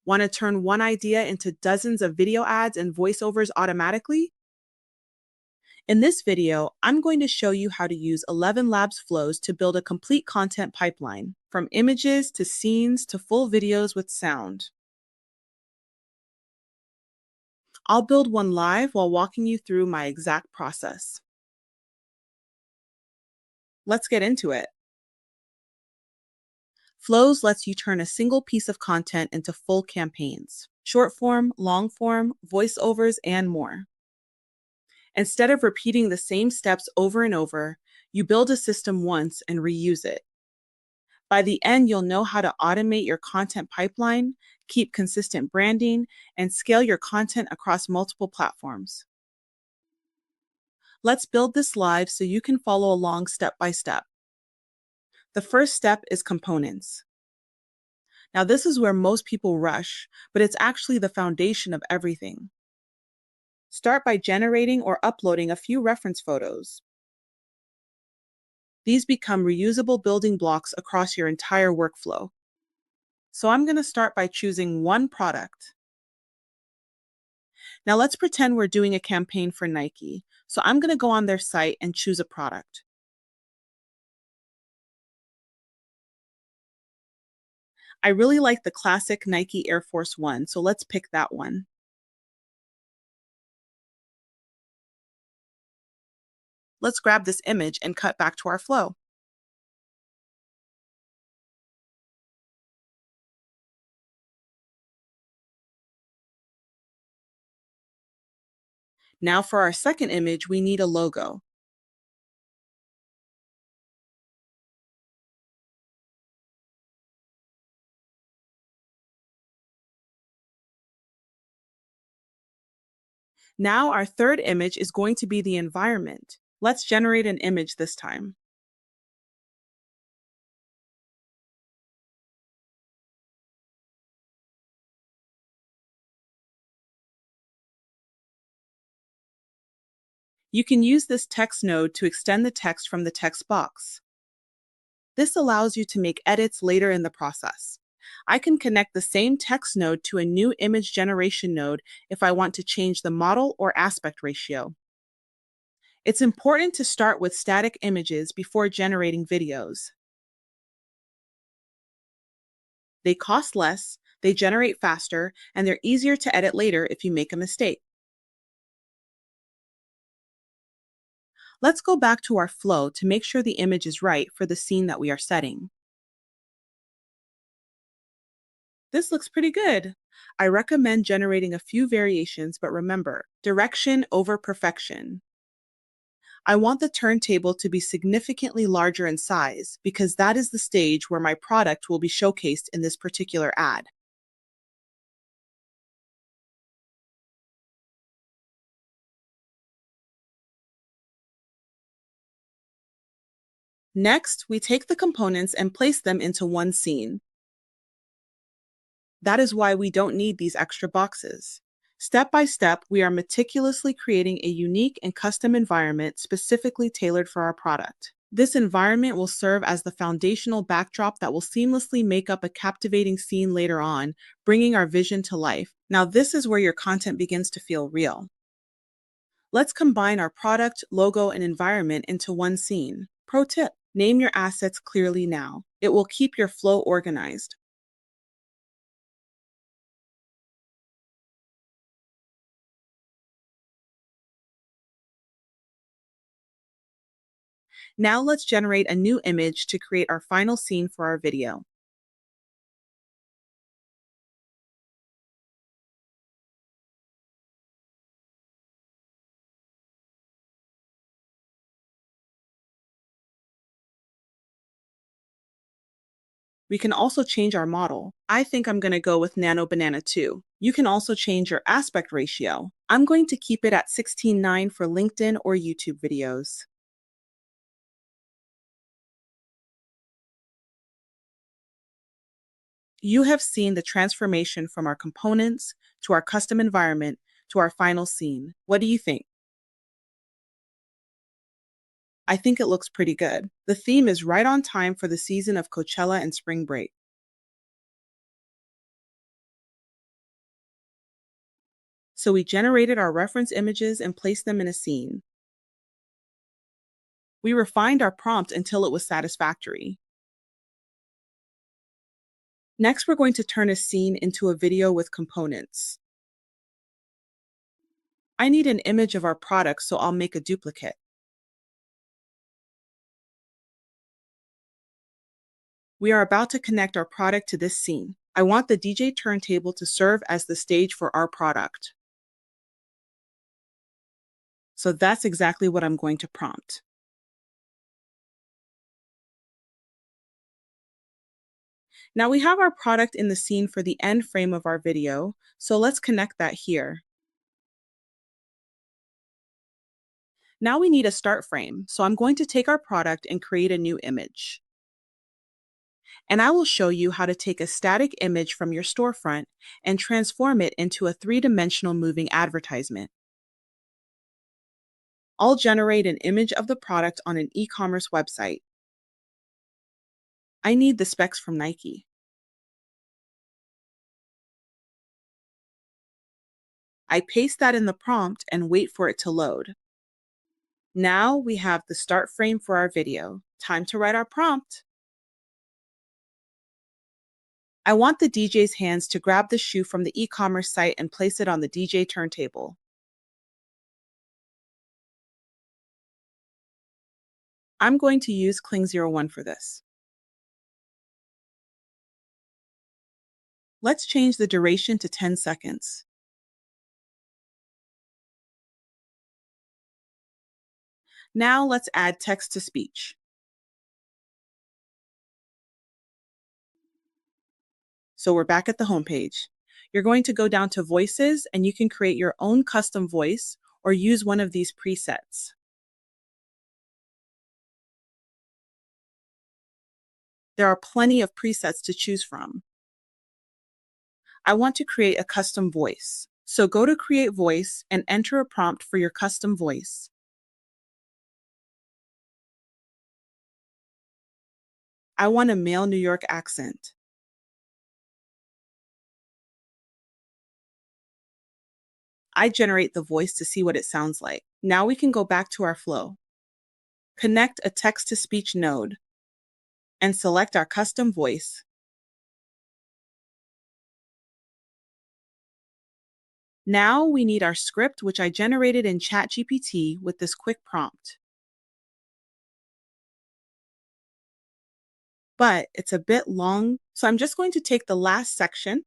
Want to turn one idea into dozens of video ads and voiceovers automatically? In this video, I'm going to show you how to use ElevenLabs Flows to build a complete content pipeline, from images to scenes to full videos with sound. I'll build one live while walking you through my exact process. Let's get into it. Flows lets you turn a single piece of content into full campaigns, short form, long form, voiceovers, and more. Instead of repeating the same steps over and over, you build a system once and reuse it. By the end, you'll know how to automate your content pipeline, keep consistent branding, and scale your content across multiple platforms. Let's build this live so you can follow along step by step. The first step is components. Now, this is where most people rush, but it's actually the foundation of everything. Start by generating or uploading a few reference photos. These become reusable building blocks across your entire workflow. So I'm going to start by choosing one product. Now let's pretend we're doing a campaign for Nike. So I'm going to go on their site and choose a product. I really like the classic Nike Air Force One, so let's pick that one. Let's grab this image and cut back to our flow. Now for our second image, we need a logo. Now our third image is going to be the environment. Let's generate an image this time. You can use this text node to extend the text from the text box. This allows you to make edits later in the process. I can connect the same text node to a new image generation node if I want to change the model or aspect ratio. It's important to start with static images before generating videos. They cost less, they generate faster, and they're easier to edit later if you make a mistake. Let's go back to our flow to make sure the image is right for the scene that we are setting. This looks pretty good. I recommend generating a few variations, but remember, direction over perfection. I want the turntable to be significantly larger in size because that is the stage where my product will be showcased in this particular ad. Next, we take the components and place them into one scene. That is why we don't need these extra boxes. Step by step, we are meticulously creating a unique and custom environment specifically tailored for our product. This environment will serve as the foundational backdrop that will seamlessly make up a captivating scene later on, bringing our vision to life. Now, this is where your content begins to feel real. Let's combine our product, logo, and environment into one scene. Pro tip: name your assets clearly now. It will keep your flow organized. Now let's generate a new image to create our final scene for our video. We can also change our model. I think I'm going to go with Nano Banana 2. You can also change your aspect ratio. I'm going to keep it at 16:9 for LinkedIn or YouTube videos. You have seen the transformation from our components to our custom environment to our final scene. What do you think? I think it looks pretty good. The theme is right on time for the season of Coachella and spring break. So we generated our reference images and placed them in a scene. We refined our prompt until it was satisfactory. Next, we're going to turn a scene into a video with components. I need an image of our product, so I'll make a duplicate. We are about to connect our product to this scene. I want the DJ turntable to serve as the stage for our product. So that's exactly what I'm going to prompt. Now we have our product in the scene for the end frame of our video, so let's connect that here. Now we need a start frame, so I'm going to take our product and create a new image. And I will show you how to take a static image from your storefront and transform it into a three-dimensional moving advertisement. I'll generate an image of the product on an e-commerce website. I need the specs from Nike. I paste that in the prompt and wait for it to load. Now we have the start frame for our video. Time to write our prompt. I want the DJ's hands to grab the shoe from the e-commerce site and place it on the DJ turntable. I'm going to use Kling01 for this. Let's change the duration to 10 seconds. Now let's add text to speech. So we're back at the homepage. You're going to go down to Voices, and you can create your own custom voice or use one of these presets. There are plenty of presets to choose from. I want to create a custom voice. So go to Create Voice and enter a prompt for your custom voice. I want a male New York accent. I generate the voice to see what it sounds like. Now we can go back to our flow. Connect a text-to-speech node and select our custom voice. Now we need our script, which I generated in ChatGPT with this quick prompt. But it's a bit long, so I'm just going to take the last section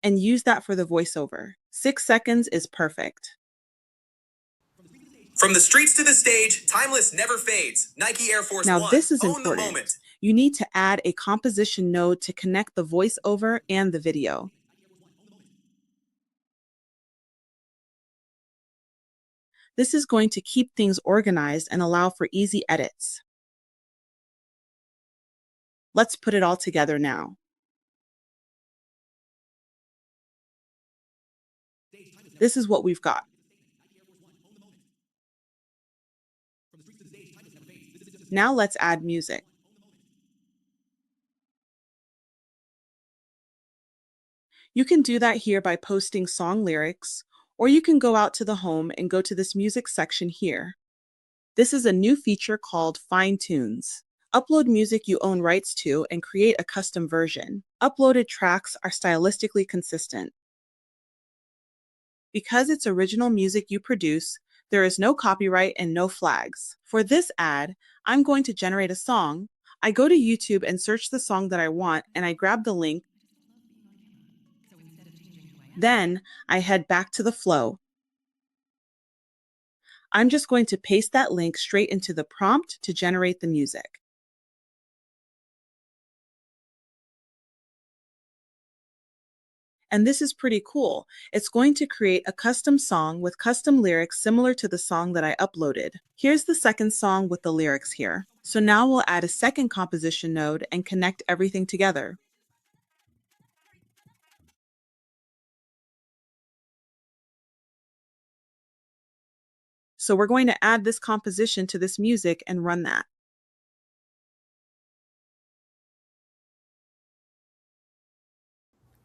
and use that for the voiceover. 6 seconds is perfect. From the streets to the stage, timeless never fades. Nike Air Force Now One. this is Own the important. moment. You need to add a composition node to connect the voiceover and the video. This is going to keep things organized and allow for easy edits. Let's put it all together now. This is what we've got. Now let's add music. You can do that here by posting song lyrics, or you can go out to the home and go to this music section here. This is a new feature called Find Tunes. Upload music you own rights to and create a custom version. Uploaded tracks are stylistically consistent. Because it's original music you produce, there is no copyright and no flags. For this ad, I'm going to generate a song. I go to YouTube and search the song that I want, and I grab the link. Then I head back to the flow. I'm just going to paste that link straight into the prompt to generate the music. And this is pretty cool. It's going to create a custom song with custom lyrics similar to the song that I uploaded. Here's the second song with the lyrics here. So now we'll add a second composition node and connect everything together. So we're going to add this composition to this music and run that.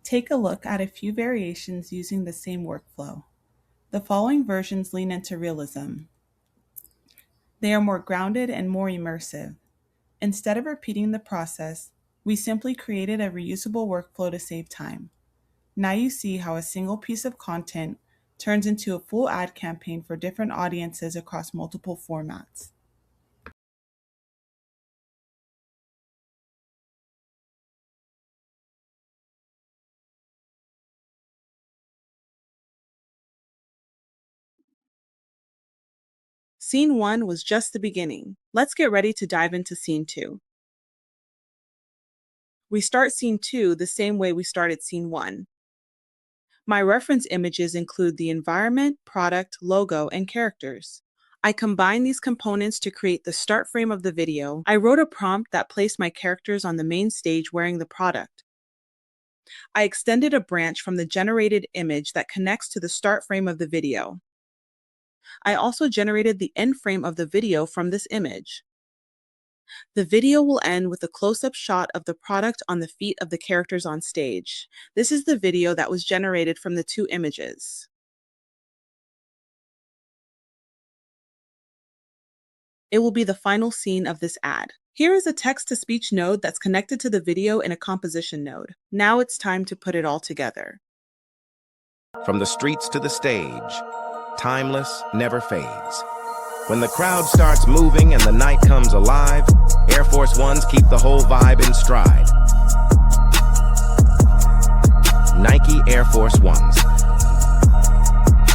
Take a look at a few variations using the same workflow. The following versions lean into realism. They are more grounded and more immersive. Instead of repeating the process, we simply created a reusable workflow to save time. Now you see how a single piece of content turns into a full ad campaign for different audiences across multiple formats. Scene 1 was just the beginning. Let's get ready to dive into Scene 2. We start Scene 2 the same way we started Scene 1. My reference images include the environment, product, logo, and characters. I combine these components to create the start frame of the video. I wrote a prompt that placed my characters on the main stage wearing the product. I extended a branch from the generated image that connects to the start frame of the video. I also generated the end frame of the video from this image. The video will end with a close-up shot of the product on the feet of the characters on stage. This is the video that was generated from the two images. It will be the final scene of this ad. Here is a text-to-speech node that's connected to the video in a composition node. Now it's time to put it all together. From the streets to the stage, timeless, never fades. When the crowd starts moving and the night comes alive, Air Force Ones keep the whole vibe in stride. Nike Air Force Ones,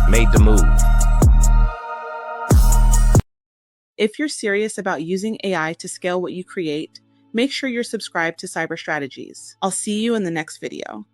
made to move. If you're serious about using AI to scale what you create, make sure you're subscribed to Cyber Strategies. I'll see you in the next video.